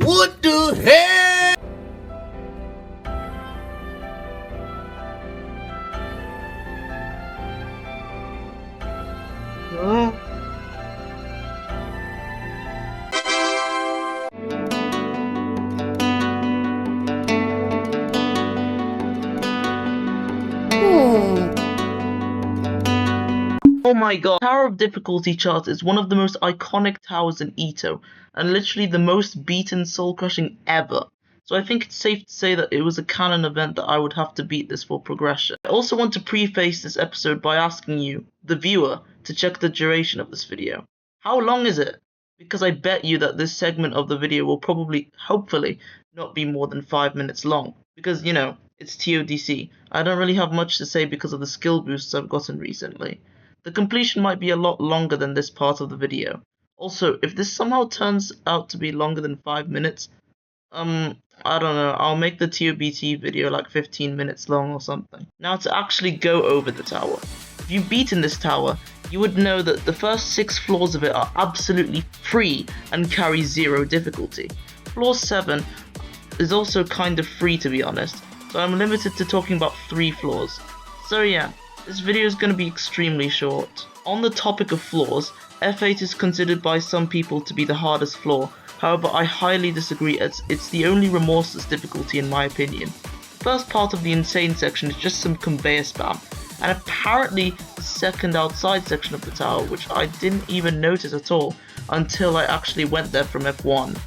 What the hell? Oh my god, Tower of Difficulty chart is one of the most iconic towers in Ito, and literally the most beaten soul-crushing ever. So I think it's safe to say that it was a canon event that I would have to beat this for progression. I also want to preface this episode by asking you, the viewer, to check the duration of this video. How long is it? Because I bet you that this segment of the video will probably, hopefully, not be more than 5 minutes long. Because, you know, it's ToDC. I don't really have much to say because of the skill boosts I've gotten recently. The completion might be a lot longer than this part of the video. Also, if this somehow turns out to be longer than 5 minutes, I don't know, I'll make the ToBT video like 15 minutes long or something. Now to actually go over the tower. If you've beaten this tower, you would know that the first 6 floors of it are absolutely free and carry 0 difficulty. Floor 7 is also kind of free to be honest, so I'm limited to talking about 3 floors. So yeah, this video is going to be extremely short. On the topic of floors, F8 is considered by some people to be the hardest floor, however I highly disagree as it's the only remorseless difficulty in my opinion. The first part of the insane section is just some conveyor spam, and apparently the second outside section of the tower, which I didn't even notice at all until I actually went there from F1.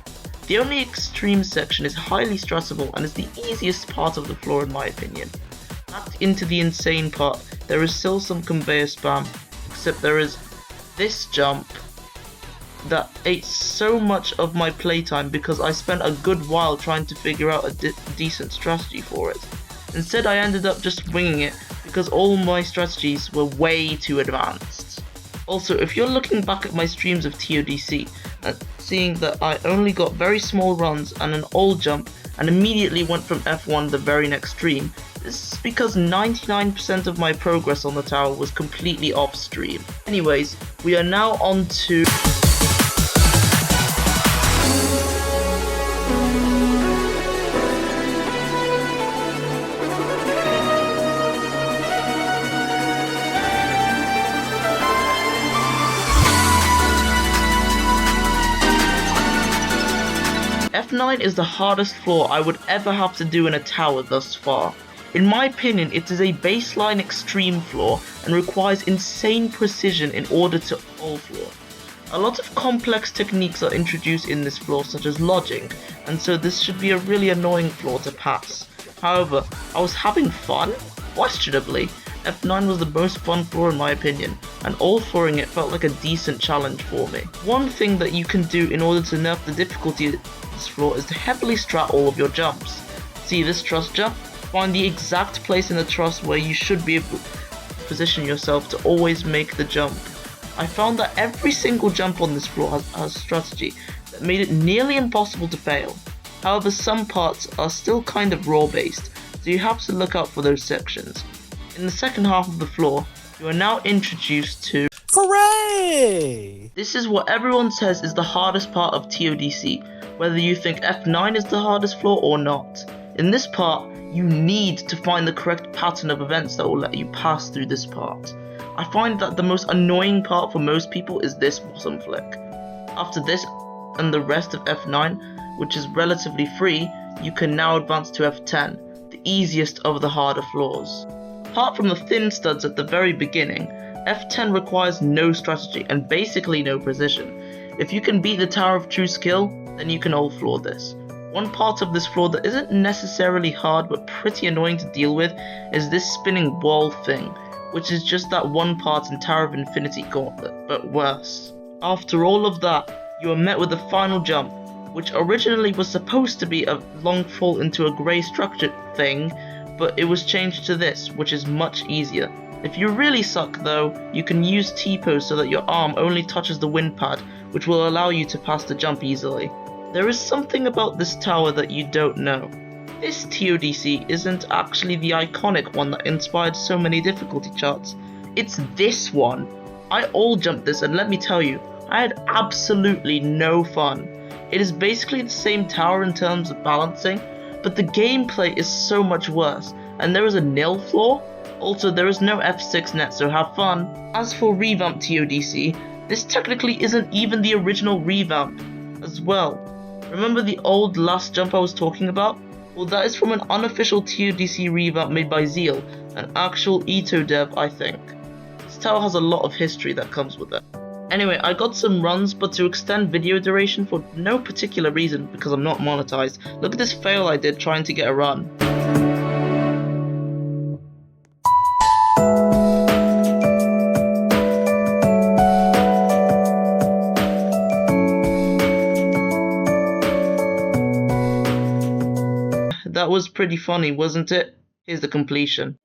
The only extreme section is highly stressable and is the easiest part of the floor in my opinion. Back into the insane part, there is still some conveyor spam, except there is this jump that ate so much of my playtime because I spent a good while trying to figure out a decent strategy for it. Instead I ended up just winging it because all my strategies were way too advanced. Also, if you're looking back at my streams of ToDC and seeing that I only got very small runs and an old jump and immediately went from F1 the very next stream, this is because 99% of my progress on the tower was completely off stream. Anyways, we are now on to F9 is the hardest floor I would ever have to do in a tower thus far. In my opinion, it is a baseline extreme floor and requires insane precision in order to all floor. A lot of complex techniques are introduced in this floor such as lodging, and so this should be a really annoying floor to pass. However, I was having fun? Questionably, F9 was the most fun floor in my opinion, and all flooring it felt like a decent challenge for me. One thing that you can do in order to nerf the difficulty of this floor is to heavily strat all of your jumps. See this truss jump? Find the exact place in the truss where you should be able to position yourself to always make the jump. I found that every single jump on this floor has strategy that made it nearly impossible to fail. However, some parts are still kind of raw based, so you have to look out for those sections. In the second half of the floor, you are now introduced to Hooray! This is what everyone says is the hardest part of ToDC, whether you think F9 is the hardest floor or not. In this part, you need to find the correct pattern of events that will let you pass through this part. I find that the most annoying part for most people is this bottom flick. After this and the rest of F9, which is relatively free, you can now advance to F10, the easiest of the harder floors. Apart from the thin studs at the very beginning, F10 requires no strategy and basically no precision. If you can beat the Tower of True Skill, then you can all floor this. One part of this floor that isn't necessarily hard but pretty annoying to deal with is this spinning wall thing, which is just that one part in Tower of Infinity Gauntlet, but worse. After all of that, you are met with the final jump, which originally was supposed to be a long fall into a grey structured thing, but it was changed to this, which is much easier. If you really suck though, you can use T-pose so that your arm only touches the wind pad, which will allow you to pass the jump easily. There is something about this tower that you don't know. This ToDC isn't actually the iconic one that inspired so many difficulty charts. It's this one. I all jumped this and let me tell you, I had absolutely no fun. It is basically the same tower in terms of balancing, but the gameplay is so much worse, and there is a nil floor. Also, there is no F6 net, so have fun. As for revamped ToDC, this technically isn't even the original revamp as well. Remember the old last jump I was talking about? Well, that is from an unofficial ToDC revamp made by Zeal, an actual Ito dev, I think. This tower has a lot of history that comes with it. Anyway, I got some runs, but to extend video duration for no particular reason because I'm not monetized. Look at this fail I did trying to get a run. That was pretty funny, wasn't it? Here's the completion.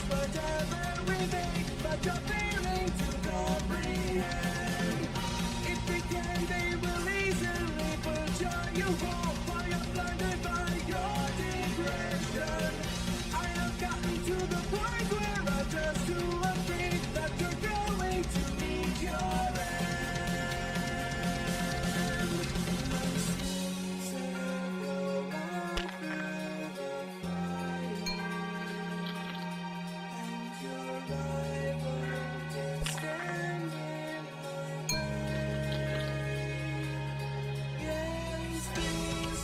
Whatever we think, but you're feeling to go. comprehend. If they can, they will easily butcher you all while you're blinded by your depression. I have gotten to the point where I'm just too afraid that you're going to meet your end. My sins have gone through the fire, and your rival can stand in my way. Yes, things